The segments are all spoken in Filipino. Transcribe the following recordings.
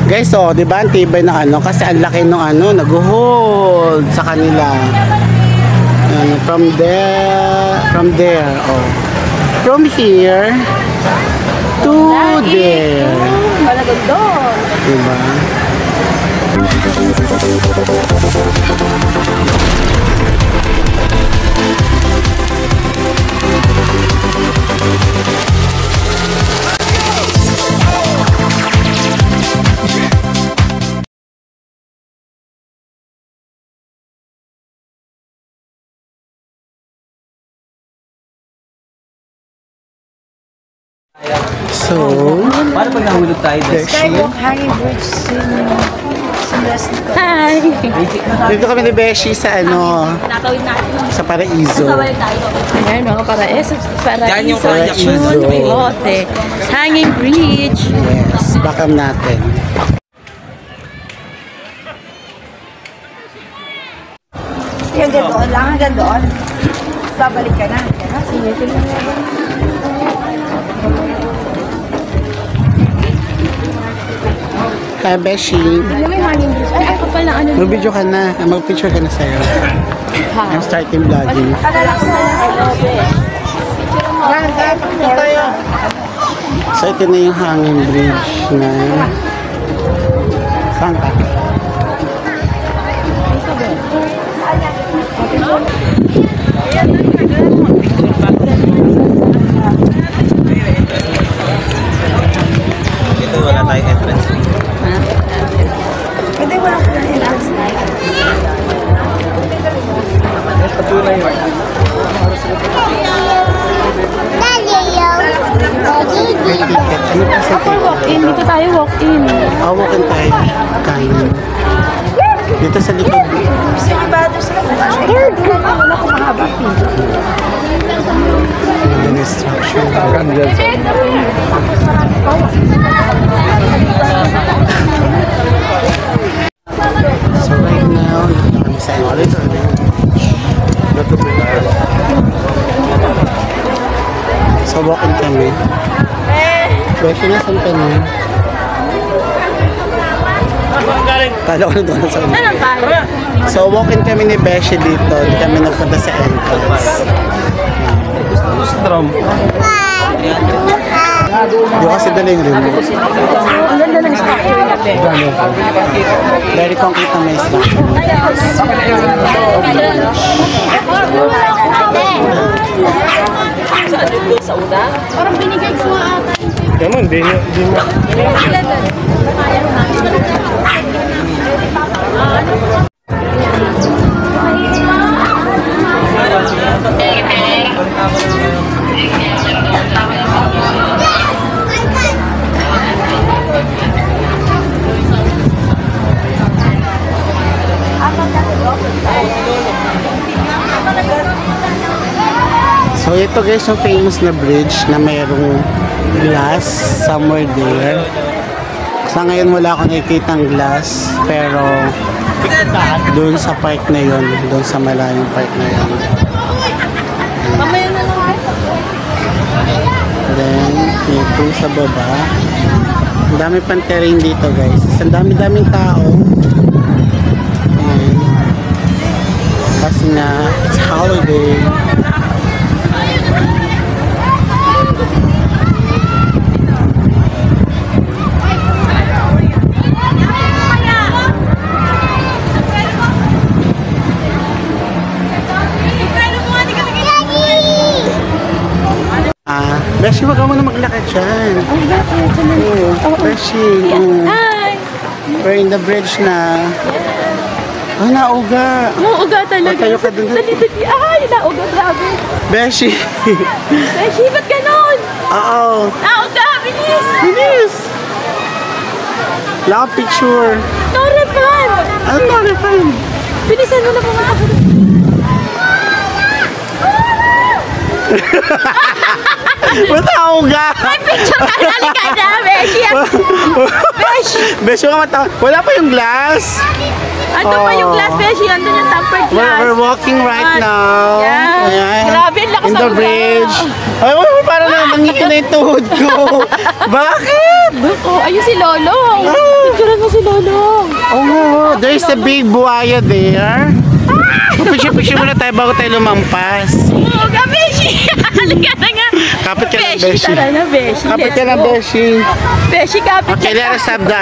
Guys, oh, di ba ang tibay na ano? Kasi ang laki ng ano, nag-hold sa kanila. Ano, from there, oh. From here to there. Malagod doon. Diba? So, paano pag nahulog tayo? Skywalk hanging bridge Hi! dito kami ni Beshi sa ano, Natawid natin. sa Paraiso. Ayan mga Paraiso. Yan yung Paraiso. Bigote. Hanging bridge. Yes, bakam natin. Yung doon lang, hanggang doon. Babalik ka na. Sige, sige. Hi, Beshi. Alam mo yung hanging bridge? Ay, ako pala ano. Mag-video ka na. Mag-picture ka na sa'yo. I'm starting vlogging. So, ito na yung hanging bridge na... Saan ka? Ito wala tayong entrance. Pwede wala ko na entrance na. Ako walk-in. Dito tayo walk-in. Walk-in tayo. Kain. Dito sa likod. Gusto yung ibado sila kung wala kung mahaba. Yung instruction. So right now, kami sa elevator. So walk-in kami. Beshi na saan ka na? Kala ko na doon sa una. Anong tayo? So walk-in kami ni Beshi dito. Hindi kami nagpunta sa entrance. Strom. Di kasi dala yung remote. Ang ganda ng structure natin. Very concrete na may structure. Sa una? Parang binigay ko ata. Ganon, di mo. So ito guys yung famous na bridge na mayroong glass somewhere there. Sa ngayon wala akong nakikitang glass pero doon sa park na yon, doon sa malayong park na yon. Then ito sa baba. Ang dami pang terrain dito guys. Ang dami-daming tao. And, kasi nga it's holiday. Beshi, wag ka muna maglakad dyan. Ay, bakit? Oo, Beshi. Hi! We're in the bridge na. Ah, nauga. Nauuga talaga. Patayo ka dun. Dali. Ay, nauuga. Grabe. Beshi. Beshi, ba't ganon? Oo. Nauuga, bilis! Bilis. Wala kang picture. No refund! Ano na, refund? Bilisan mo na pumunta ko. Ba't nauga? May picture ka na, halika na, Beshi. Beshi. Beshi, wala pa yung glass. Ando pa yung glass, Beshi. Ando yung tempered glass. We're walking right now. Yeah. Ayan. Grabe, ang lakas in the ng bridge. Ay, parang nangingin na yung tuhod ko. Bakit? Oh, ayun si Lolo. Picturean mo si Lolo. Oh, there's a big buhaya there. Picture muna tayo bago tayo lumampas. Oo, ka, Beshi. Halika na nga. Kapit ka lang, Beshi, Beshi. tara na, Beshi. Kapit ka lang, Beshi. Beshi, kapit Okay, ka. let us have the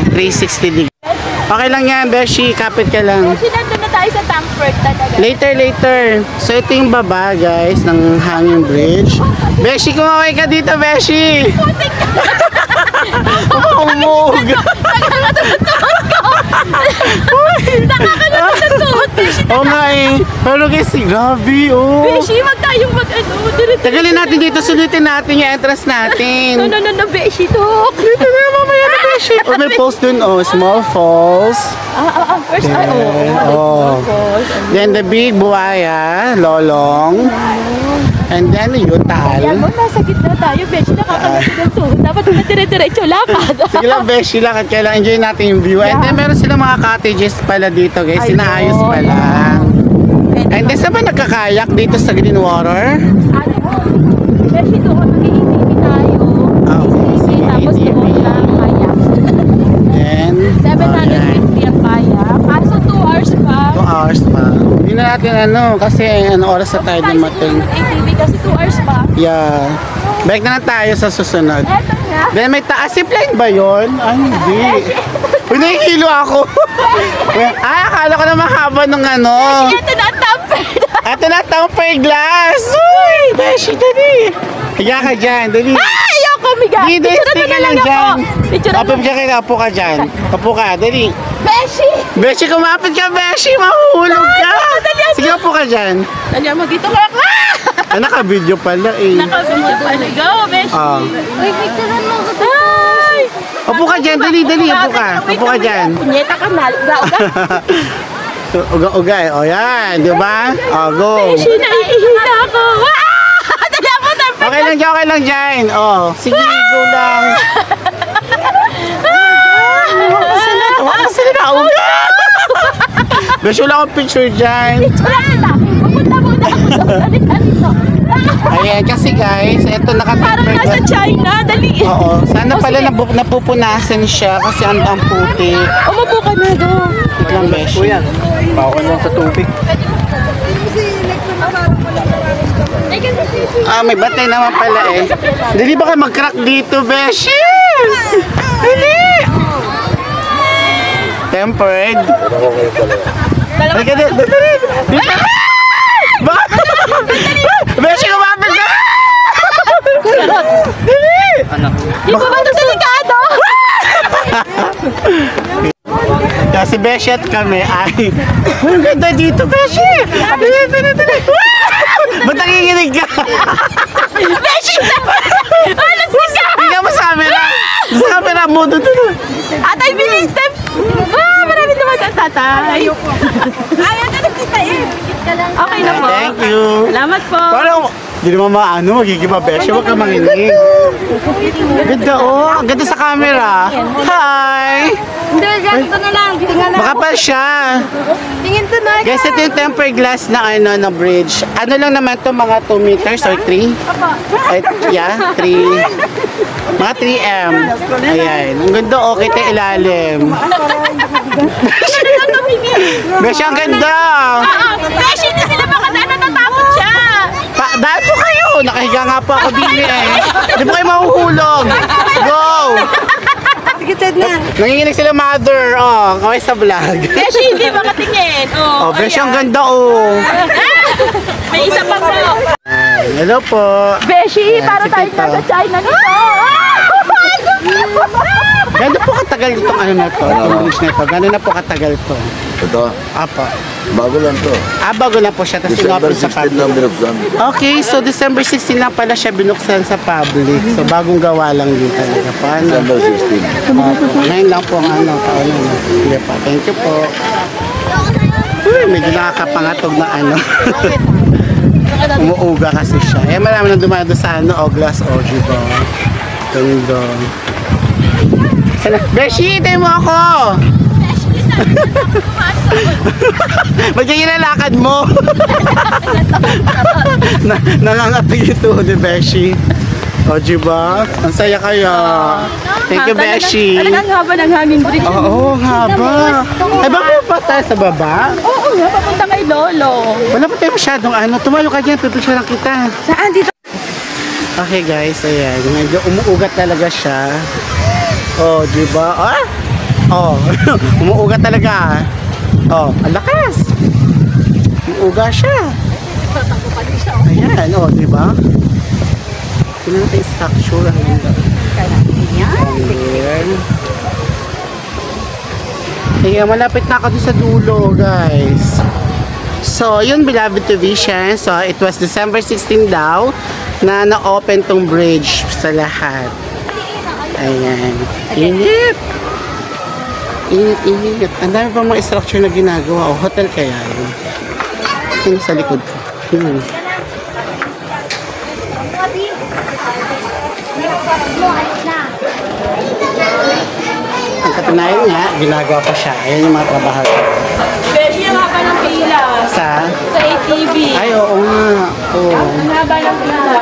360 degree. Okay lang yan, Beshi. Kapit ka lang. Beshi, nandun na tayo sa Tankford talaga. Later. So, ito yung baba, guys, ng hanging bridge. Beshi, kumaway ka dito, Beshi! Umug! Nakakalabas ang tuhod, Beshi. Oo nga eh. Pero guys, grabe, oh. Beshi, wag tayong diretso. Tagalin natin dito, sulitin natin yung entrance natin. No, Beshi, tok. Dito na, mamaya na, Beshi. Oh, may post dun, oh. Small falls. First, Oh. Then the big buhaya, lolong. And then yutal. Yan mo, nasa gitna tayo, Beshi. Nakakalabas ang tuhod. Dapat na dire-diretso lakad. Sige lang, Beshi lang. At kailangan enjoy natin yung view. And then meron silang mga cottages pala dito, guys. Ayun. Sinaayos pa lang. And then saan ba nagkakayak dito sa Green Water? Beshi, doon mag-iitipi tayo. Okay, sige, Tapos ATV. doon lang kaya. Then, 750 ang kaya. Kaso 2 hours pa. 2 hours pa. Hindi na natin kasi oras na tayo dumating. ATV kasi 2 hours pa. Yeah. Balik na lang tayo sa susunod. Eto nga. Then may taas zipline ba yun? Ay, hindi. Uy, nakikilo ako. Ay, akala ko na mahaba ng Eto na ang Tankford. Ito na, tamper glass. Uy, Beshi, dali. Higa ka dyan, dali. Ayoko, miga. Hindi, Picture stick na ka lang lang dyan. ako. Picture na Kapag ka, upo ka dyan. Upo ka, dali. Beshi. Beshi, kumapit ka, Beshi. Mahuhulog ka. Dali, Sige, upo ka dyan. Dali mo dito ka. Ah, naka-video pala eh. Nakabili pala. Go, Beshi. Ah. Uy, picturean mo ko. Ay. Upo ka dyan, dali. Upo ka. Upo ka dyan. Punyeta ka, uga. Uga-uga eh. O yan, di ba? O, go. Beshi, naiihina ako. Dali ako, Tankford. Okay lang dyan. O, sige, go lang. Saan na? Uga! Beshi, wala akong picture dyan. Wala kita. Pupunta muna ako doon. Dito. Ayan, kasi guys, eto Parang naka-temper nasa glass. China. Dali. Oo, sana pala napupunasan siya kasi ang puti. Umupo ka na doon. Lang, Beshi. Bawal lang sa tubig. May batay naman pala eh. Dali ba kayo mag-crack dito, Beshi? Dali! Tempered. Halika dito. Dito. Ba? Beshi, kumapit ka! Dali! Di ba ba ito delikado? Kasi Beshi at kami ay ang ganda dito, Beshi! Dali! Ba't nakikinig ka? Beshi! Alas ka! Tingnan mo sa camera! Sa camera mo, doon. Atay, bilis! Marami naman ang tatay. Ayaw ka nagkita eh. Okay na po. Thank you. Salamat po. Parang, hindi naman magigiba, Beshi. Huwag ka manginig. Ganda, oh. Ang ganda sa camera. Hi! Hindi, ganito na lang. Tingnan na. Makapal siya. Tingin to na. Guys, ito yung tempered glass na bridge. Ano lang naman to, mga 2 meters or 3? Ay, yeah, 3. Mga 3M. Ayan. Ang ganda, oh. Kita yung ilalim. Beshi, ang ganda. Beshi, hindi sila makadaan. Natatakot siya. Dahil po kayo. Nakahiga nga po ako din eh. Hindi po kayo mahuhulog. Go! Nanginginig sila, mother. Oh, kaway sa vlog. Beshi, hindi makatingin. Oh, Beshi, ang ganda, oh. May isa pa po. Hello po. Beshi, Ayan, para si tayo Tito. nasa China nito. Gano'n po katagal itong ano na to? Itong bridge na to? Gano'n na po katagal to? Ito, Apa. bago lang to. Bago na po siya. Tapos December inopin sa 16 lang public. binuksan. Okay, so December 16 lang pala siya binuksan sa public. So bagong gawa lang din talaga. Paano? December 16. Ngayon lang po ang ano. Paano na. Hindi pa. Thank you po. Uy, medyo nakakapangatog na ano. Umuuga kasi siya. Eh, marami nang dumado sa ano, Oglas Ojibo. Ganda. Beshi, tayo mo ako! Ba't yung ilalakad mo? Nangangatog ito ni Beshi. O, diba? Ang saya kaya. Thank you, Beshi. Talagang haba ng hangin bridge. Oo, haba. Ay, bakit pa tayo sa baba? Oo nga, papunta kay Lolo. Wala pa tayo masyadong ano. Tumayo ka dyan, pipicture lang kita. Saan dito? Okay guys, ayan. Medyo umuugat talaga siya. Oh, diba? Ah? Oh, umuugat talaga. Oh, ang lakas. Umuuga siya. Ayan, oh, diba? Tingnan natin yung structure. Ayan. Ayan, malapit na ako sa dulo, guys. So, yun, beloved television. So, it was December 16 daw na na-open tong bridge sa lahat. Ayan. Init! Init. Ang dami pa mga structure na ginagawa. O, hotel kaya yun. Tingnan sa likod ko. Yun. Ang katunayan nga, ginagawa pa siya. Ayan yung mga trabaho. Beshi, ang haba ng pila. Sa ATV. Ay, oo nga. Oo. Ang haba ng pila.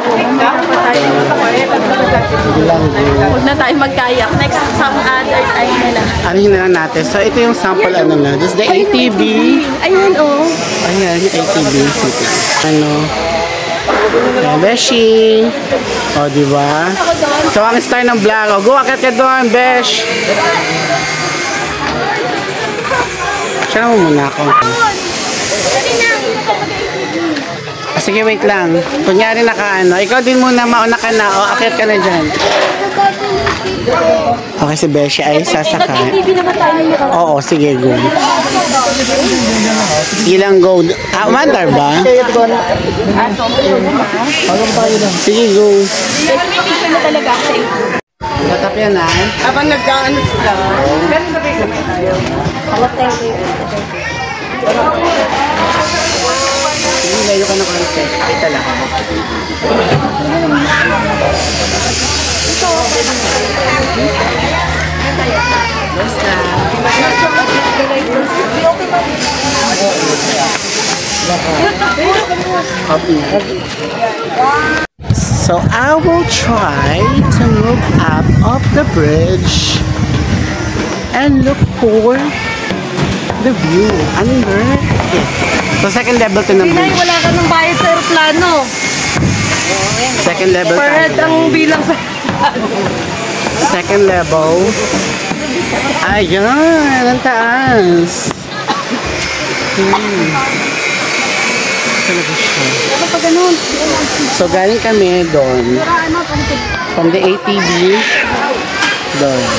Huwag na tayo magkayak. Next, some other time na lang. Ano yun na lang natin? So, ito yung sample ano na. This is the ATV. Ayun, oh. Ayan, yung ATV. Ano? Ayan, Beshi. O, diba? So, ang style ng vlog. O, go, akit ka doon, Besh. Siya mo muna ako. Sige, wait lang. Kunyari naka-ano. Ikaw din muna, mauna ka na. O, akit ka na dyan. Okay, si Beshi ay sasakay. Oo, sige, go. Ilang go. Ah, mandar ba? Sige, go. Nag-picture na talaga ako. Tatapyanan. Habang nagkaano sila. Sige, layo ka na konti. Kita lang. So I will try to move up of the bridge and look for the view under it. So second level to ng bridge. Wala ka nang bayad sa aeroplano. Second level Per head tayo. ang bilang sa... Second level. Ayan, ang taas. Talaga siya. So galing kami doon. From the ATV. Doon.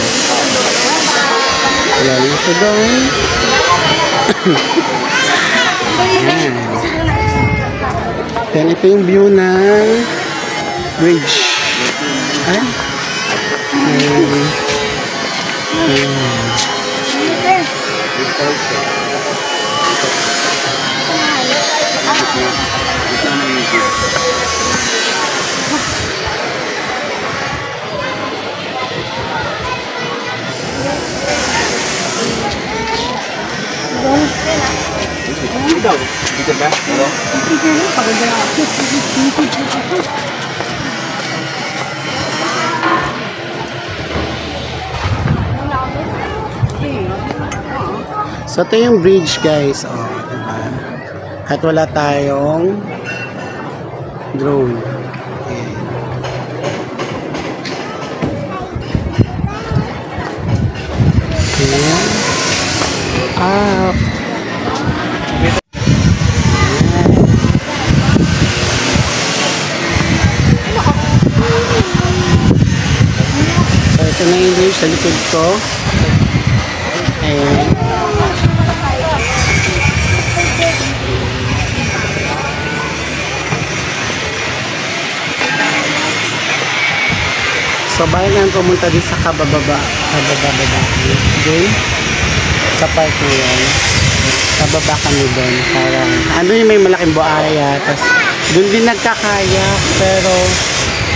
Galing ko doon. Ayan. Then ito yung view ng bridge. Ayan. Dito ba? Hello? So, ito yung bridge, guys. Oh, diba? At wala tayong drone. Ayan. Ayan. Up. So, ito na yung bridge sa likod ko. Ayan. So, bayan lang pumunta din sa kabababa. Doon. Sa park na yun. Kababa kami doon. Parang, ano yung may malaking buhaya. Tapos, doon din nagkakayak. Pero,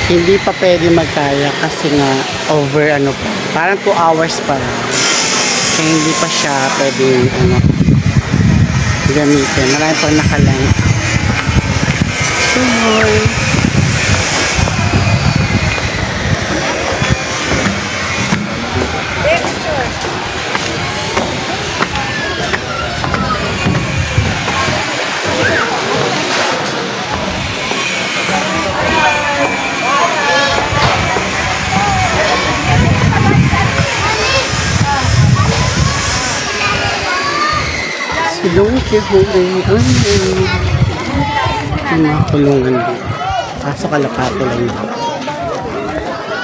hindi pa pwede magkayak kasi nga, over ano pa. Parang 2 hours pa lang. Kaya hindi pa siya pwede, ano, gamitin. Marami pang nakalang. So, Si Don Quixote. Yung mga kulungan din. Kaso kalapate lang yun.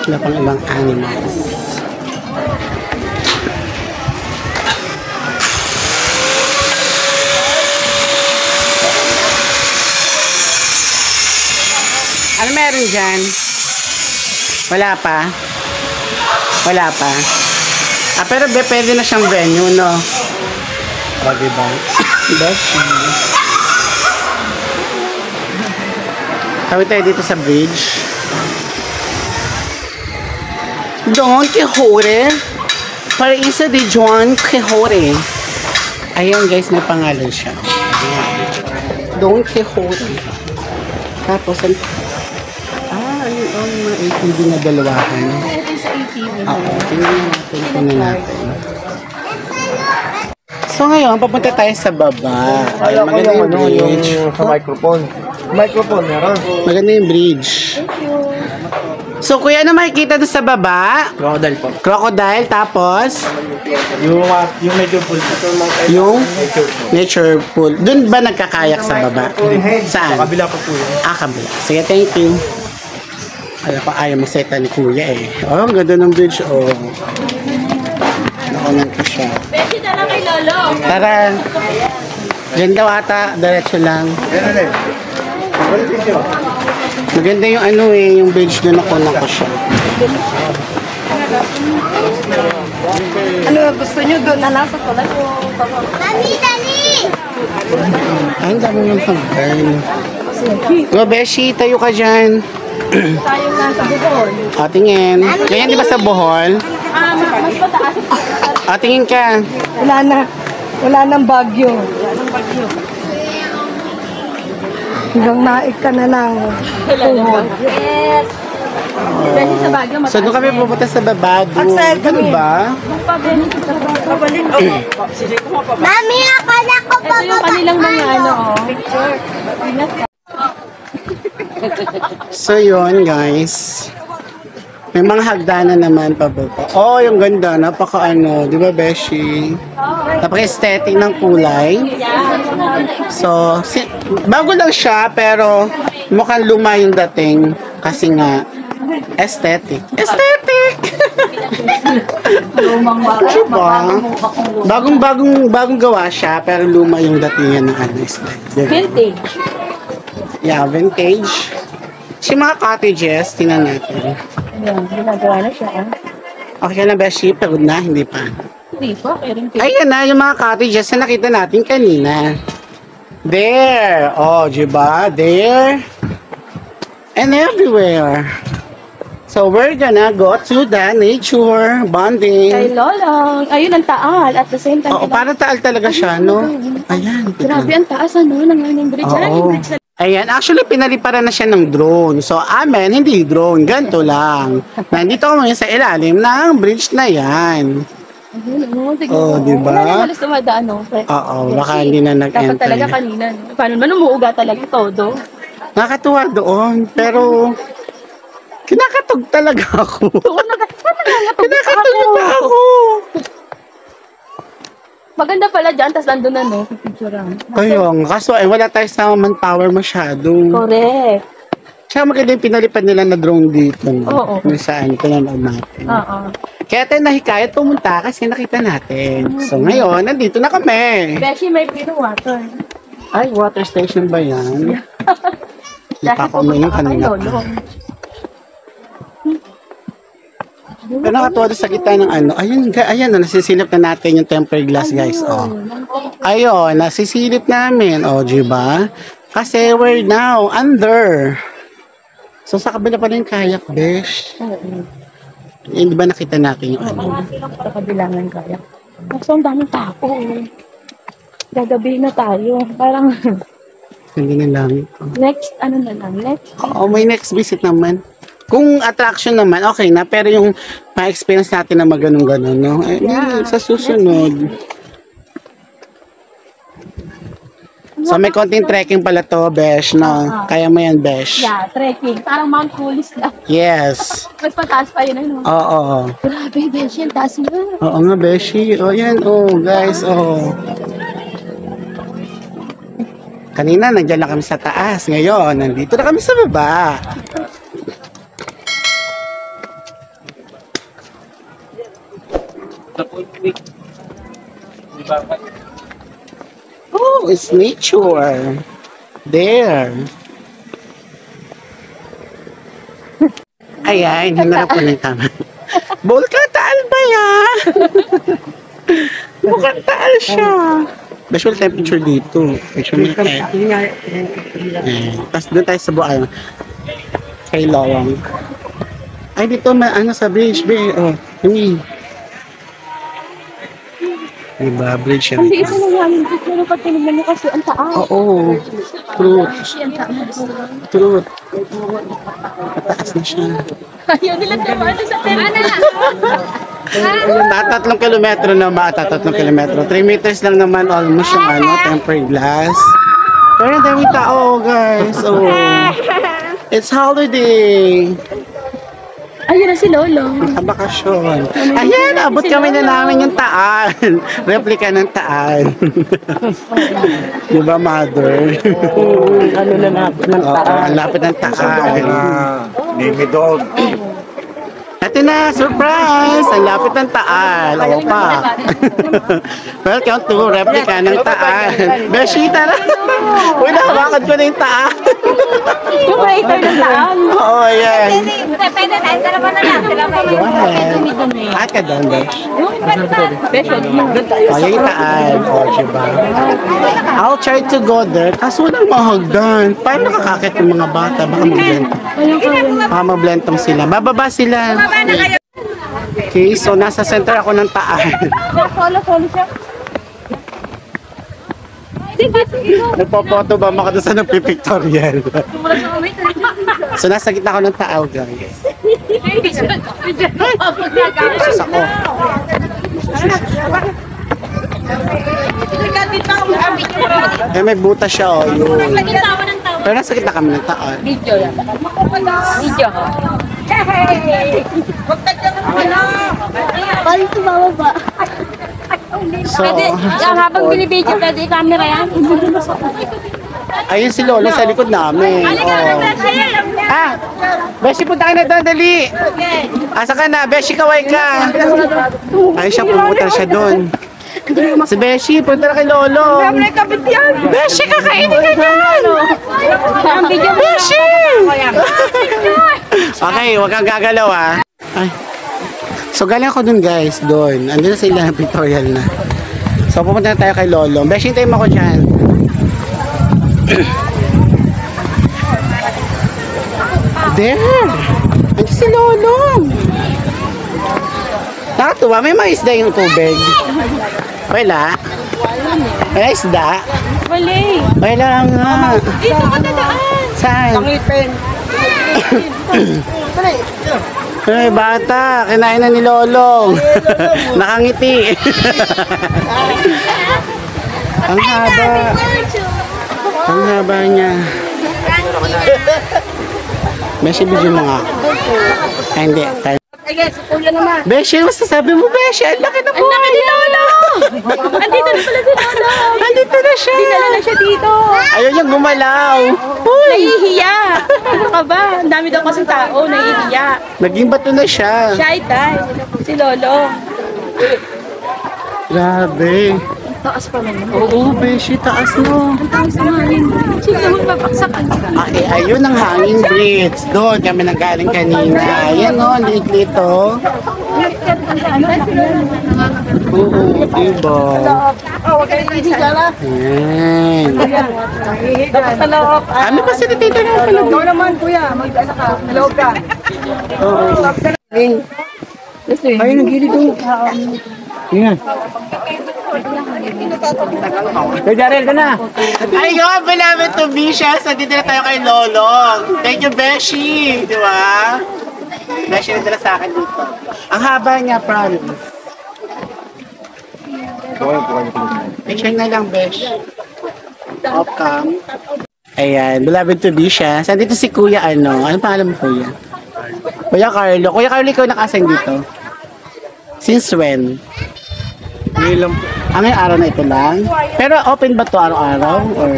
Wala pang ibang animals. Ano meron dyan? Wala pa? Wala pa? Ah, pero pwede na siyang venue, no? O, diba? Beshi. Tawid tayo dito sa bridge. Don Quixote. Paraíso de Don Quixote. Ayun guys, may pangalan siya. Ayan. Don Quixote. Tapos, ayun, mga 18 din na dalawahan. Ito yung sa ATV. Oo, tingnan natin. So ngayon, papunta tayo sa baba. Ay, maganda yung bridge. Sa microphone. Microphone, meron. Maganda yung bridge. So kuya, ano makikita doon sa baba? Crocodile po. Crocodile, tapos Yung medyo full. yung nature pool. Doon ba nagkakayak sa baba? Saan? Kabila po po yun. Kabila. Sige, thank you. Alam ko, ayaw maseta ni kuya eh. Oh, ang ganda ng bridge. Oh. Nakunan ko siya. Beshi, tara kay Lolo. Tara. Diyan daw ata. Diretso lang. Maganda yung ano eh, yung bridge doon nakunan ko siya. Ano gusto nyo doon na nasa tulad o Dali, dali! Ay, ang dami yung hagdan. Go, Beshi, tayo ka dyan. tayo nasa Bohol? O, tingin. Ganyan di ba sa Bohol? Mas mataas. O, tingin ka. Wala na. Wala nang bagyo. Hanggang naik ka na lang. Yes. Beshi sa Baguio. So, doon kami pupunta sa baba. Doon. Doon ba? Mami, akala ko Ito yung kanilang mga ano, picture. So, yun, guys. May mga hagdanan naman pababa. Oh, yung ganda. Napaka ano. Di ba, Beshi? Napaka-aesthetic ng kulay. So, bago lang siya, pero mukhang luma yung dating. Kasi nga, aesthetic. Aesthetic! Diba? Bagong gawa siya, pero luma yung datingan ng ano, aesthetic. Diba? Vintage. Yeah, vintage. Si mga cottages, tingnan natin. Ayan, ginagawa na siya. Okay na, Beshi? Pagod na? Hindi pa. Hindi pa, kaya rin Ayan na, yung mga cottages na nakita natin kanina. There. Oh, diba? There. And everywhere. So, we're gonna go to the nature Kay bonding. Lolo. Ayun, ang taal. At the same time, Oo, para taal talaga siya, no? Ayan. grabe ang taas, ano, ng aming bridge. Ayan, yung Oo. bridge na Ayan, actually pinaliparan na siya ng drone. So, amen, hindi drone, ganito lang. Nandito kami sa ilalim ng bridge na yan. Oh, di ba? Wala na halos dumadaan, no? Oo, baka hindi na nag-enter. Dapat talaga kanina. Paano naman umuuga talaga todo? Nakakatuwa doon, pero kinakatog talaga ako. Kinakatog na ako. Maganda pala dyan, tas nandun na, no? Pipicturean. Ayun, kaso wala tayo sa manpower masyado. Correct. Tsaka maganda yung pinalipad nila na drone dito. No? Oo. Kung saan, pinanood natin. Oo. Kaya tayo nahikayat pumunta kasi nakita natin. So ngayon, nandito na kami. Beshi, may pino water. Ay, water station ba yan? Hindi pa ako uminom kanina pa. Pero nakatuwa doon sa kita ng ano. Ayun, ayan, nasisilip na natin yung tempered glass, guys. Oh. Ayun, nasisilip namin. O, diba? Kasi we're now under. So, sa kabila pa rin kayak, besh. Hindi ba nakita natin yung ano? Sa kabilangan kaya. Kaso ang daming tao. Gagabi na tayo. Parang Hindi na lang. next, ano na lang, next. Oh, may next visit naman. Kung attraction naman, okay na. Pero yung ma-experience natin na mag-ganun-ganun, no? Eh, sa susunod. So, may konting trekking pala to, besh, no? Kaya mo yan, besh. Yeah, trekking. Parang Mount Coolist lang. Yes. Mas pataas pa yun, ano? Oo. Grabe, Beshi, ang taas mo. Oo nga, beshi. O, yan. Oh, guys. Oh. Kanina, nandiyan lang kami sa taas. Ngayon, nandito na kami sa baba. Oh, it's nature. There. Ayan, hinarap ko ng tama. Bulkan taal ba yan? Bulkan taal siya. Visual temperature dito. Actually, tapos doon tayo sa buwan. Kay Lawang. Ay, dito ano sa bridge, be. Oh, yun. Diba, bridge yan. Hindi ito na yan. Pero pag tinignan mo kasi ang taas. Oo. Truth. Truth. Mataas na siya. Ayaw nila naman sa pera na. Tatlong kilometro na ba? Tatlong kilometro. 3 meters lang naman almost yung tempered glass. Pero ang daming tao, guys. Oh. It's holiday. Ayun na si Lolo. Bakasyon. Ayan, abot kami na namin yung Taal. Replika ng Taal. Diba, mother? Ano na natin ng Oo, ang lapit ng Taal. Mimi Dog. Ito na, surprise! Ang lapit ng Taal. Oo pa. Welcome to replika ng Taal. Beshita na. Uy, nahawakan ko na yung Taal. Yung creator ng taal. Oo, yan. Pwede na, dalawa na lang. Go ahead. At ka doon, Besh. Special. O, yan yung Taal. O, diba? I'll try to go there. Kaso walang mahagdan. Paano nakakakit yung mga bata? Baka mablentong. Baka mablentong sila. Bababa sila. Okay, so nasa center ako ng Taal. Solo siya. Nagpo-photo ba maka doon sa nagpipictorial? So nasa gitna ako ng Taal, guys. Sus ako. Eh, may butas siya, oh. Yun. Pero nasa gitna kami ng Taal. Video yan. Video. Paano tumawa ba? So, Habang binibidyo, pwede i-camera yan. ayun si Lolo sa likod namin. Oh. Ah, Beshi, punta ka na doon, dali. Asa ka na? Beshi, kaway ka. Ayun siya, pumunta siya doon. Si Beshi, punta na kay Lolo. Beshi, kakainin ka dyan. Beshi! Okay, huwag kang gagalaw, ha. Ay. So, galing ako dun, guys, doon. Andun na sila ng pictorial na. So, pupunta na tayo kay Lolo. Beshi, hintayin mo ako dyan. There! Andiyan si Lolo! Nakatuwa, may mga isda yung tubig. Wala? Wala isda? Wala nga. Dito ka dadaan. Saan? Pangipin. Ay, bata, kinain na ni Lolo. Nakangiti. Ang haba. Ang haba niya. Beshi, video mo nga. Ay, hindi. Beshi, masasabi mo, Beshi? Ang laki na po. Ang laki ni Lolo. Andito na pala si Lolo. Nandito na siya. Dinala na siya dito. Ayaw niyang gumalaw. Nahihiya. Ano ka ba? Ang dami daw kasing tao. Nahihiya. Naging bato na siya. Shy type. Si Lolo. Grabe. Taas pa naman. Oo, Beshi, taas no. Ang taas na hangin. Sino magpapaksakan ka? Ay, ayun ang hanging bridge. Doon kami nanggaling kanina. Ayan o, liit o. Oo, diba? Ayan. Dapat sa loob. Ano ba si Tito na pala? Ikaw naman, kuya. Mag-ano ka. Loob ka. Oo. Ay, nagilid ko. Yan. Hey, Daryl, ka na. Ay, go! Beloved to be siya. So, dito na tayo kay Lolo. Thank you, Beshi. Di ba? Beshi na sa akin dito. Ang haba niya, promise. Picture na lang, Besh. Off-cam. Ayan, beloved to be siya. Saan dito si Kuya, ano? Anong pangalan mo, Kuya? Kuya Carlo. Kuya Carlo, ikaw nakasang dito. Since when? Ngayon lang po. Ngayong araw na ito lang? Pero open ba to araw-araw? Or...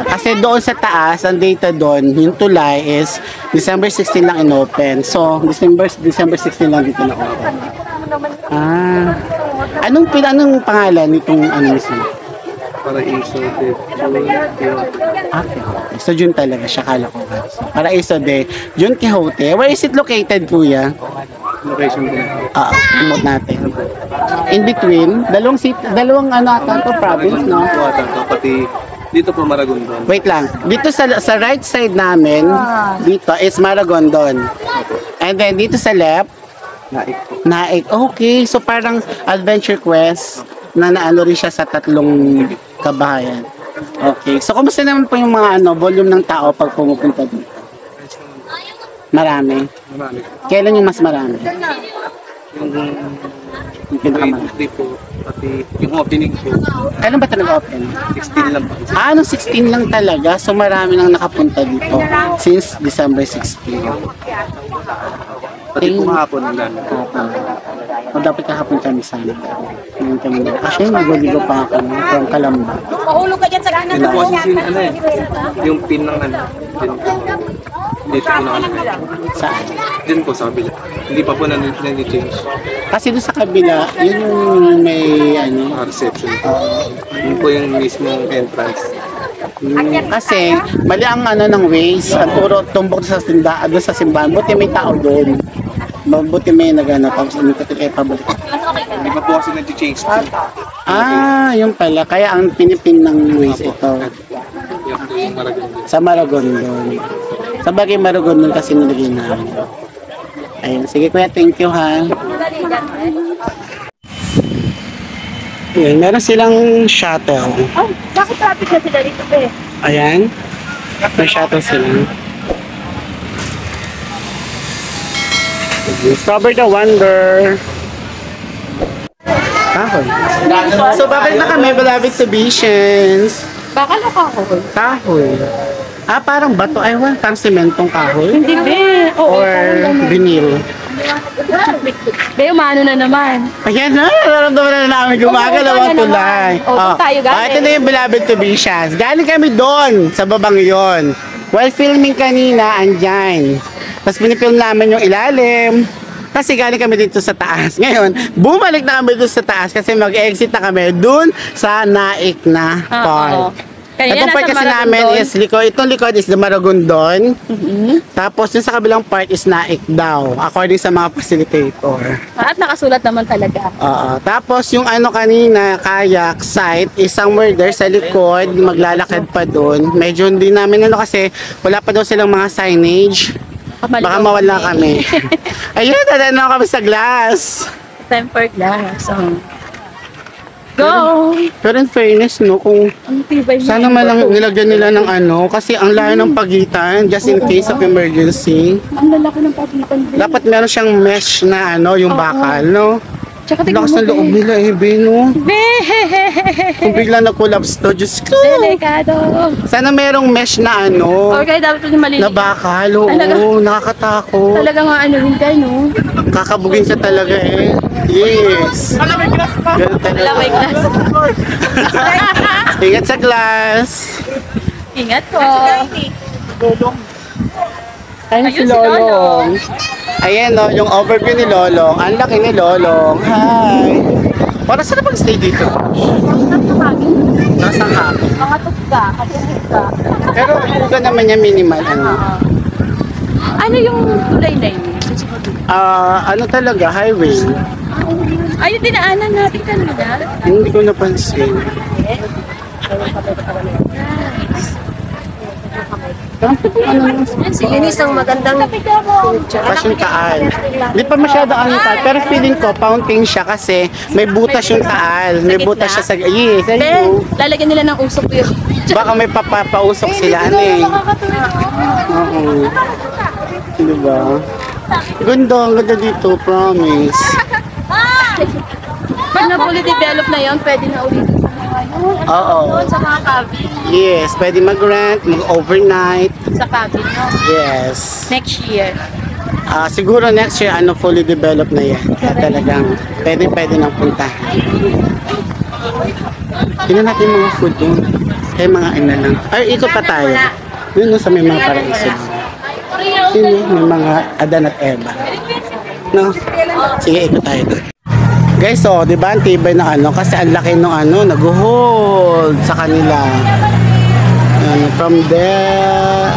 kasi doon sa taas, ang data doon, yung tulay is December 16 lang in-open. So, December 16 lang dito na open. Anong pangalan nitong ano mismo? Paraiso de Okay. So, June talaga siya, kala ko. Paraiso de June Quixote. Where is it located, kuya? location din. Remote natin. In between, dalawang ano ata to, province, no? Pati dito po Maragondon. Wait lang. Dito sa right side namin, dito is Maragondon. And then dito sa left, Naik. Okay, so parang adventure quest na naano rin siya sa tatlong kabahayan. Okay. So kumusta naman po yung mga volume ng tao pag pumupunta dito? Marami. Kailan yung mas marami? Yung pinakamarami. Po, pati yung opening po. Kailan ba talaga open? 16 lang po. No, 16 lang talaga. So marami nang nakapunta dito since December 16. Pati kumahapon nila. O dapat kahapon kami sana. Actually, mag-ligo pa ako from Calamba. Mahulog ka dyan sa gana. Ito po kasi yung pin ng dito po na Saan? din po sa kabila. Hindi pa po na-change. Kasi doon sa kabila, yun yung may Reception. Yun po yung mismong entrance. kasi mali ang ng ways. Ang puro tumbok sa tindahan, doon sa simbahan. Buti may tao doon. Buti may tapos pabalik. Hindi pa po kasi na-change po. Yun pala. Kaya ang pinipin ng ways ito. Yung Maragondon. Sa Maragondon. Sa bagay Maragondon kasi nilagay namin. Ayun. Sige kuya, thank you ha. Ayun, meron silang shuttle. Oh, bakit traffic na sila dito, be? Ayan. May shuttle sila. Discover the wonder. Kahoy. So, babalik na kami, beloved exhibitions. Baka kahoy. Kahoy. Parang bato. Ay, parang sementong kahoy. Hindi, be. Oo, Or vinyl. be, umano na naman. Ayan na, nararamdaman na namin gumagalaw ang tulay. Doon tayo galing. Ito na yung beloved exhibitions. Galing kami doon, sa babang yon. While filming kanina, andyan. Tapos pinipilm namin yung ilalim. Kasi galing kami dito sa taas. Ngayon, bumalik na kami dito sa taas kasi mag-exit na kami dun sa Naik na park. Itong part kasi namin is likod. Itong likod is the Maragondon. Tapos yung sa kabilang part is Naik daw. According sa mga facilitator. At nakasulat naman talaga. Tapos yung kanina, kayak site is somewhere there sa likod. Maglalakad pa dun. Medyo hindi namin kasi wala pa daw silang mga signage. Baka mawala kami. Ayun, dadaan kami sa glass. Tempered glass. Go! Pero in fairness, no, kung Ang tibay sana man lang nilagyan nila ng kasi ang layo ng pagitan, just in case of emergency. Ang lalaki ng pagitan. Dapat meron siyang mesh na yung bakal, no? Tsaka tingnan Lakas mo, ng loob nila, no? be. Kung bigla na-collapse to, Diyos ko! Delikado. Sana merong mesh na Okay, dapat yung maliliit. na bakal, oo, Talaga? nakakatakot. Talaga nga hindi, no? Kakabugin siya talaga Yes. Ganun talaga. Lamay glass. Ingat sa glass. Ingat po. Ayun si Lolong. Ayan yung overview ni Lolong. Ang laki ni Lolong. Hi. Para saan na pag-stay dito? Nasa hangin. Mga tukga, katutukga. Pero yung naman niya minimal. Ano yung tulay na yun? Talaga, highway. Ayun, dinaanan natin kanina. Hindi ko napansin. Yun isang magandang Pasyong taal. Hindi pa masyado taal. Pero feeling ko, fountain siya kasi may butas yung taal. May butas siya sa... Yes, Be, lalagyan nila ng usok yun. baka may papausok sila. Oo. Diba? Ganda, ang ganda dito, promise. Pag na-fully develop na yun, pwede na ulit. Oo. Sa mga cabin. Yes, pwede mag-rent, mag-overnight. Sa cabin, no? Yes. Next year. Siguro next year, fully developed na yan. Kaya talagang pwede nang puntahan. Tingnan natin yung mga food doon. Kaya mga lang. Ay, ikot pa tayo. Yun sa may mga paraiso. Yun, may mga Adan at Eva. No? Sige, ikot tayo doon. Guys, di ba ang tibay ng kasi ang laki ng nag-hold sa kanila. From there,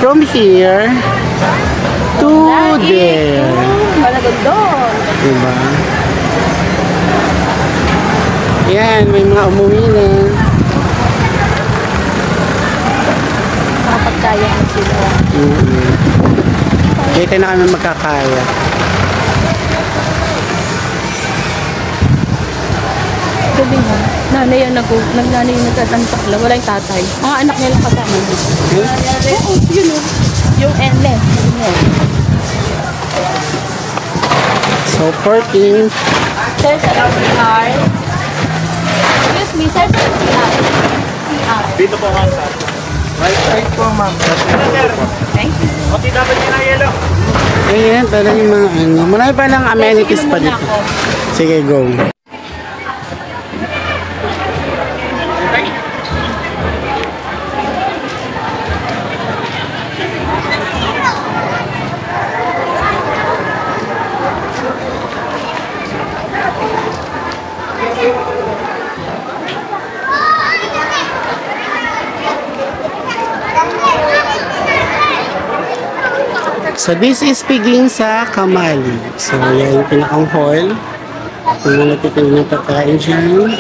from here to there. Malagod doon. Diba? Yan, may mga umuwi na. Makapagkaya na sila. Dito na kami magkakaya. Sabi nga, nanay yung nagnanay yung nagtatantak lang. Wala yung tatay. Mga anak nila kasama din. Oo, yun o. Yung Ellen. So, 14. Sir, sa CR. Excuse me, sir, sa CR. Dito po nga sa. Right side po, ma'am. Thank you. Okay, dapat yun na yelo. Ayan, talagang yung mga Marami pa lang amenities pa dito. Sige, go. So this is Piging sa Kamali. So yan yung pinakang hall. Yung mga natitin ng pagkain dyan.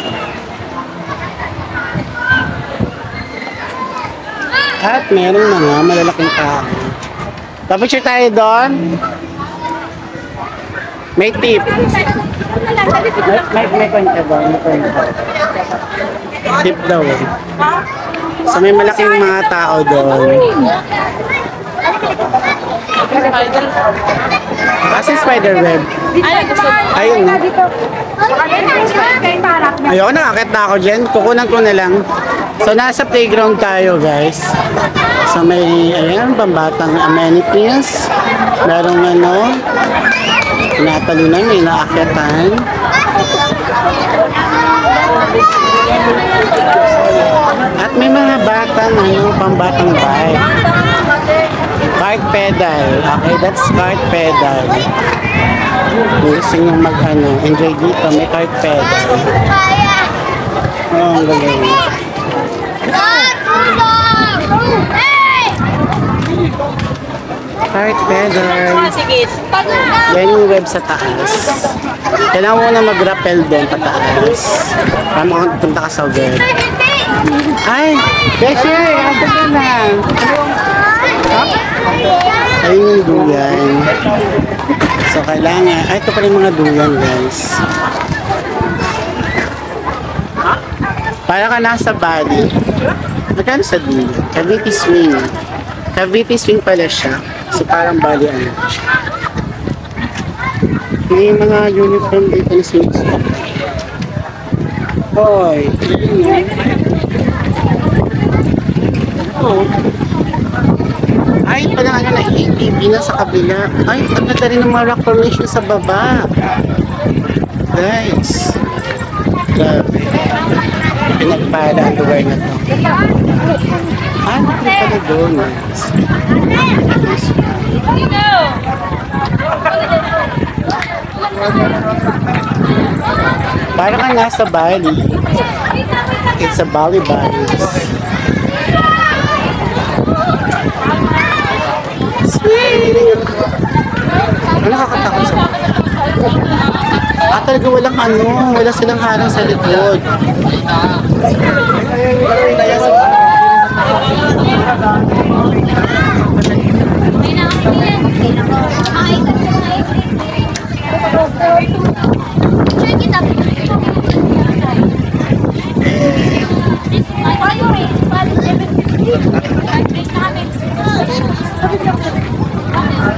At meron mga malalaking tao. Papicture tayo doon. May tip. May kwenta doon. May kwenta. Tip daw eh. So may malaking mga tao doon. Kasi spiderweb. Ayun. Ayoko, nakakit na ako dyan. Kukunan ko na lang. So nasa playground tayo guys. So may pambatang amenities. Merong tinatalunan, may naakyatan. At may mga batang pambatang bike. Cart pedal. Okay, that's cart pedal. Gusto nyo enjoy dito, may cart pedal. Oh, ang galing. Cart pedal. Yan yung web sa taas. Kailangan mo na mag-rappel doon pataas. Para makapunta ka sa web. Ay! Besher! Asa ka na? Ayun yung duyan. So kailangan, ito pa rin mga duyan guys. Para ka nasa Bali. Magkano sa duyan? Cavite Swing. Cavite Swing pala siya. So parang Bali siya. May mga uniform dito na sinusuot. Hoy! Ay, parang na ATV na sa kabila. Ay, ang ganda rin ng mga rock formation sa baba. Guys. Grabe. Pinagpala ang lugar na to. Ano pala doon? Parang ka nasa Bali. It's a Bali Balis. Ano nakakatakot sa talaga walang wala silang harang sa likod.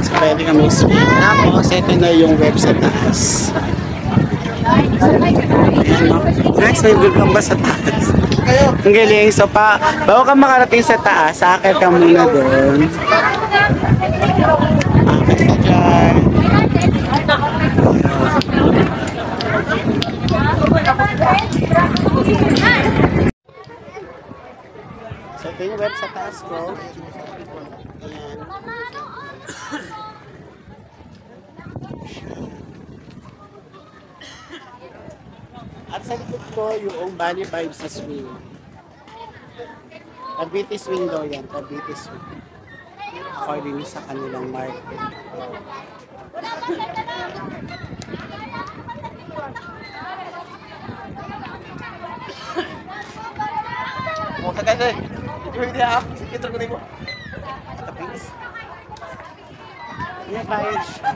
So, pwede kami swing. Tapos, ito na yung web sa taas. Guys, may bulbang ba sa taas? Ang galing. So, bago ka makarating sa taas, sakit ka muna doon. sa taas ko. Ayan. At sa likod ko, yung Bali Vibes sa swing. Cavite swing daw yan, Cavite swing. According sa kanilang market. Oh, tagay. Hindi ako. Sige, trukunin mo. Tapos, may bayad siya.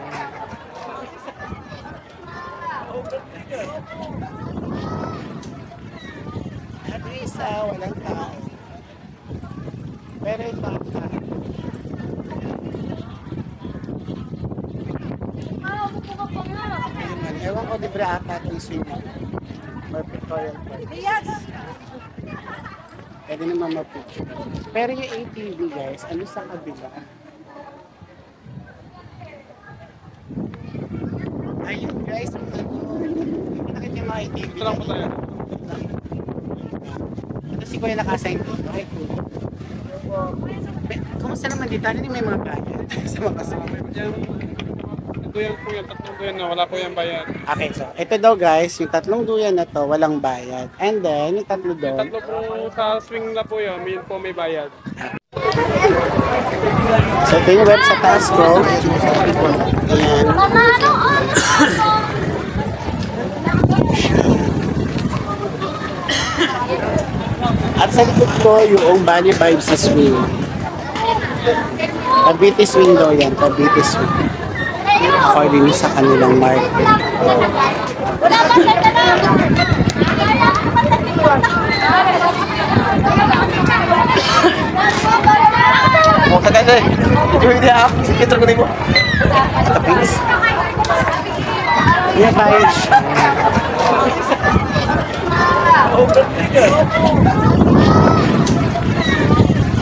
At isa, walang tao. Pero ito ang tao. Ewan ko, libre ata itong swimming. Or Victorian Park. Pwede naman mapicture. Pero yung ATV guys, ano sa kabila? Ayun guys, hindi nakita yung mga ATV. Ito lang po tayo. Ito si Kuya nakasign dito. Okay, cool. Kumusta naman dito? Ano may mga bayad sa mga kasama? Duyan po yan, tatlong duyan na, wala po yung bayan. Okay, so ito daw guys, yung tatlong duyan na to, walang bayad. And then, yung tatlo doon. Tatlo po sa swing na po yun, may bayad. So ito yung web sa taas ko. Ayan. At sa likod ko, yung Bali Vibes sa swing. Cavite swing daw yan, Cavite swing. According sa kanilang market. Oh, tagay. Hindi ako. Sige, trukunin mo. Tapos, may bayad siya.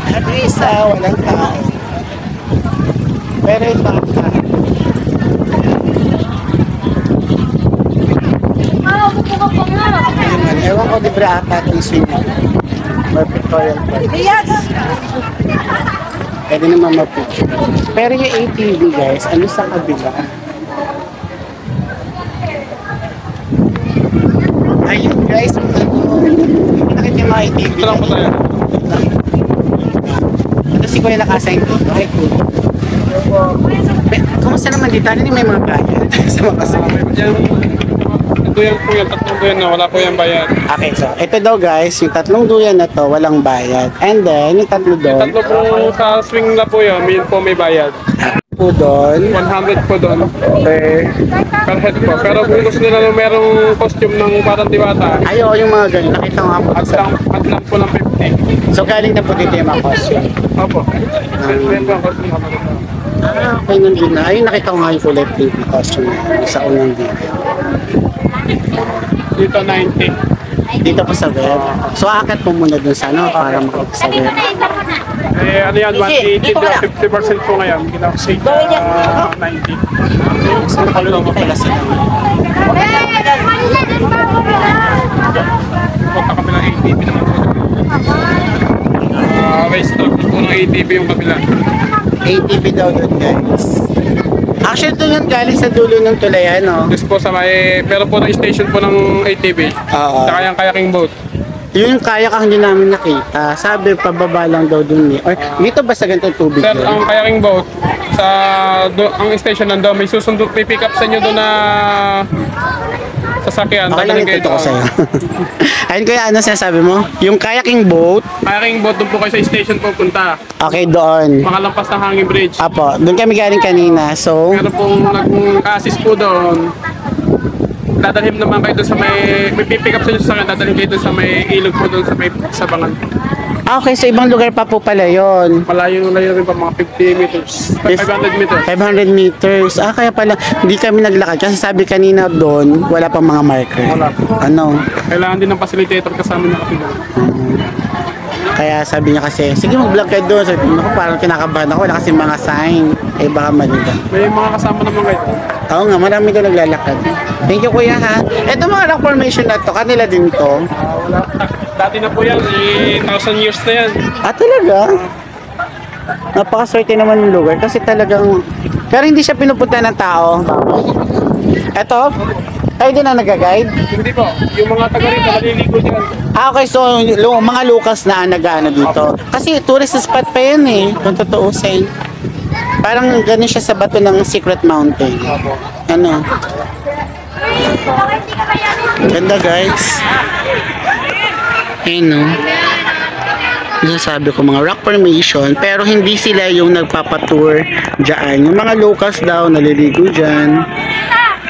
At isa, walang tao. Pero ito ang tao. Ewan ko, libre ata itong swimming. Or Victorian Park. Pwede naman mapicture. Pero yung ATV guys, ano sa kabila? Ayun guys, hindi nakita yung mga ATV. Ito lang po tayo. Ito si Kuya nakasign dito. Okay, cool. Kumusta naman dito? Ano may mga bayad sa mga kasama? Duyan po yan, tatlong duyan na, wala po yung bayan. Okay, so ito daw guys, yung tatlong duyan na to, walang bayad. And then, yung tatlo doon. Tatlo po sa swing na po yun, may bayad. Po doon. 100 po doon. Per head po. Pero kung gusto nila na merong costume ng parang diwata, Ayo, yung mga ganun. Nakita ko nga po. at lang po ng 50. So galing na po dito yung mga costume. Opo. Yan po ang costume na po. Okay, nandun na. Ayun, nakita ko nga yung kulay pink na costume sa unang video. Dito 90. Dito po sa web. So akit po muna dun sa ano para makita sa web. Eh, ano yan, 180 na 50% po ngayon. Kinakasay na 90. So nakalulong pala sila. Punta kami ng ATV naman po. Race truck po ng ATV yung kabila. ATV daw dun guys. Actually doon yung galing sa dulo ng tulayan, no? Yes po sa may, pero po ng station po ng ATV. Oo. Saka yung kayaking boat. Yun yung kayak ang hindi namin nakita. Sabi, pababa lang daw dun eh. Or dito ba sa ganitong tubig Sir, yun? ang kayaking boat, ang station nandun, may susundo, pick up sa inyo doon na sasakyan. Okay lang dadalhin kayo ito ko doon. sa'yo. Ayun kuya, ano sinasabi mo? Yung kayaking boat, Kayaking boat, doon po kayo sa station pupunta. okay doon. Makalampas ng hanging bridge. Apo, doon kami galing kanina. So, Pero kung nag-assist po doon, dadalhin naman kayo doon sa may pick up sa inyo sa akin, dadalhin kayo doon sa may ilog po doon sa may sabangan. okay, sa ibang lugar pa po pala yon. Malayo rin pa, mga 50 meters, 500 meters. 500 meters. Kaya pala, hindi kami naglakad. Kasi sabi kanina doon, wala pang mga marker. Wala po. Ano? Kailangan din ng facilitator kasama niya kasi doon. Kaya sabi niya kasi, sige mag-vlog kayo doon. Sabi ko, parang kinakabahan ako. Wala kasi mga sign. Eh baka maliga. May mga kasama naman kayo. Oo nga, marami doon naglalakad. Thank you kuya ha. Ito mga rock formation na to, kanila din to. Wala. Dati na po yan, 1,000 years na yan. Ah, talaga? Napakaswerte naman ng lugar kasi talagang... Pero hindi siya pinupunta ng tao. Eto, kayo din ang nag-guide? Hindi po, yung mga taga rito, naliligo dyan. Ah, okay. So, mga Lucas na nag-ano dito. Kasi tourist spot pa yun eh, kung tutuusin. Parang gano'n siya sa bato ng Secret Mountain. Ano? Ganda guys. Ayun no. Sabi ko mga rock formation, pero hindi sila yung nagpapatour dyan. Yung mga Lucas daw naliligo dyan.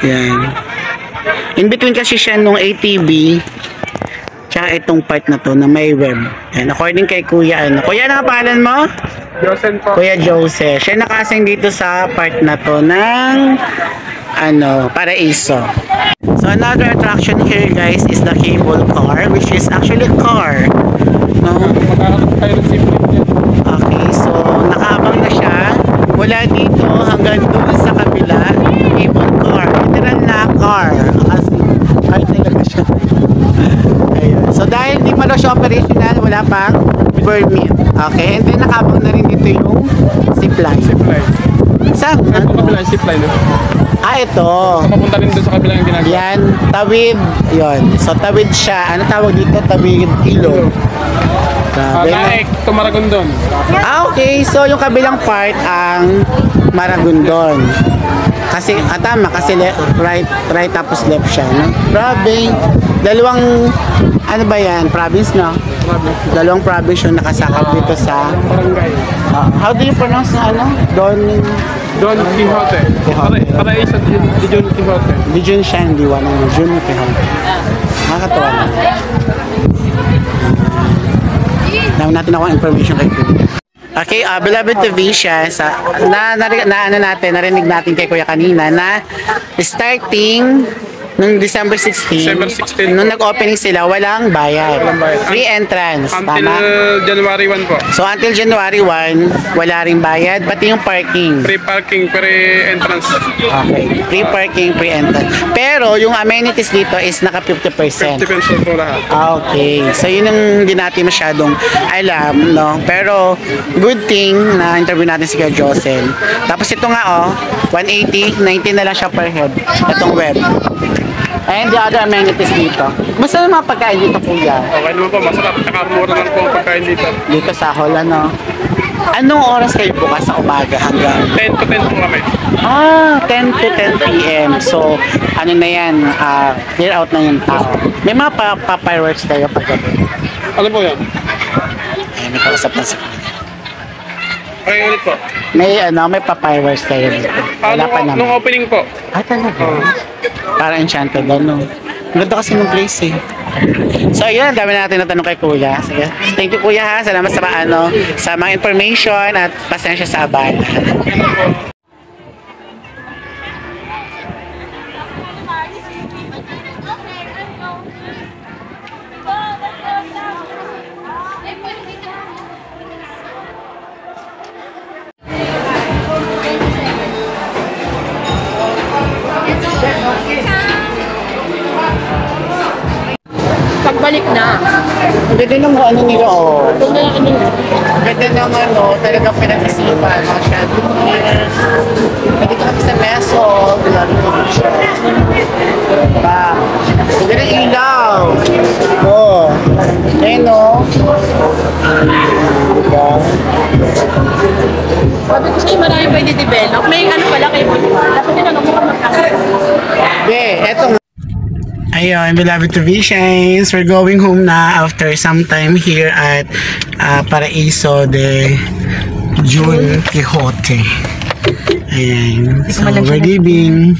Yan. In between kasi siya nung ATV tsaka itong part na to na may web. Yan. According kay Kuya, ano? Kuya, ano ang pangalan mo? Josen po. Kuya Jose. Siya nakasing dito sa part na to ng Paraiso. So another attraction here guys is the cable car, which is actually a car. No? Magkakaroon tayo ng simple dyan. Okay, so nakaabang na siya mula dito hanggang doon sa kabila. Cable car. Literal na car. Kasi car talaga siya. Ayun. So dahil di pa na siya operational, wala pang permit. Okay, and then nakaabang na rin dito yung zipline. Zipline. Saan? Ito kabila yung zipline. Ah, ito. Papunta rin doon sa kabila yung ginagawa. Yan, tawid. Yun. So, tawid siya. Ano tawag dito? Tawid ilog. Grabe. Naik, Tumaragondon. Ah, okay. So, yung kabilang part ang Maragondon. Kasi, tama. Kasi right tapos left siya. No? Grabe. Dalawang, ano ba yan? Province, no? Dalawang province yung nakasakop dito sa... Barangay. How do you pronounce Don Quixote. Paraiso di Don Quixote. Di Jun siya, hindi wala ng Jun Quixote. Nakakatawa na. Dami natin ako information kay Kuya. Okay, beloved TV siya. Narinig natin kay Kuya kanina na starting nung December 16, nung nag-opening sila, walang bayad. Free entrance. Until Tama? January 1 po. So, until January 1, wala ring bayad, pati yung parking. Free parking, free entrance. Okay. Free parking, free entrance. Pero, yung amenities dito is naka 50%. 50% po lahat. Okay. So, yun yung hindi natin masyadong alam, no? Pero, good thing na interview natin si Kuya Josen. Tapos ito nga, 180, 19 na lang siya per head. Itong web. And the other amenities dito. Basta yung mga pagkain dito, Kuya. Okay naman po, masarap. Tsaka mura lang po ang pagkain dito. Dito sa hall, ano? Anong oras kayo bukas sa umaga hanggang? 10 to 10 po kami. 10 to 10 p.m. So, ano na yan, clear out na yung tao. May mga pa-fireworks kayo paggabi. Ano po yan? Ay, may kausap na si Kuya. Okay, ulit po. May pa-fireworks kayo dito. Wala pa naman. Nung opening po. Talaga? Parang enchanted daw, no? Ganda kasi ng place, eh. So, yun, dami natin natanong kay Kuya. Sige. Thank you, Kuya, ha. Salamat sa mga information at pasensya sa abala. Pagbalik na. Ang ganda ng ano nila, oh. Ito na lang nila. Ang ganda ng talagang pinag-isipan. Mga chandeliers. Nandito kami sa Meso. Grabe ko siya. Diba? Ang ganda ng ilaw. Oh. Ayun, no? Diba? Sabi ko sa'yo, marami pa i-develop. May ano pala kayo. Dapat din ano mo magkakaroon. Eto nga. Ayun, beloved televisions, we're going home na after some time here at Paraiso de Jun Quixote. Ayan, so we're leaving.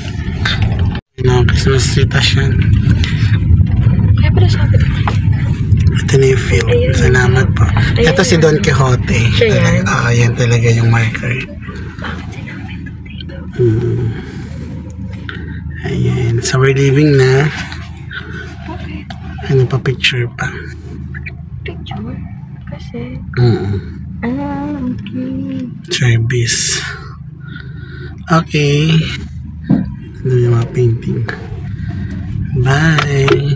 Christmas tree tasyan. Ito na yung film. Salamat po. Ito si Don Quixote. Yan talaga yung marker. Ayan, so we're leaving na. Ano pa picture pa? Picture? Kasi... okay. Service. Okay. Ano yung mga painting. Bye!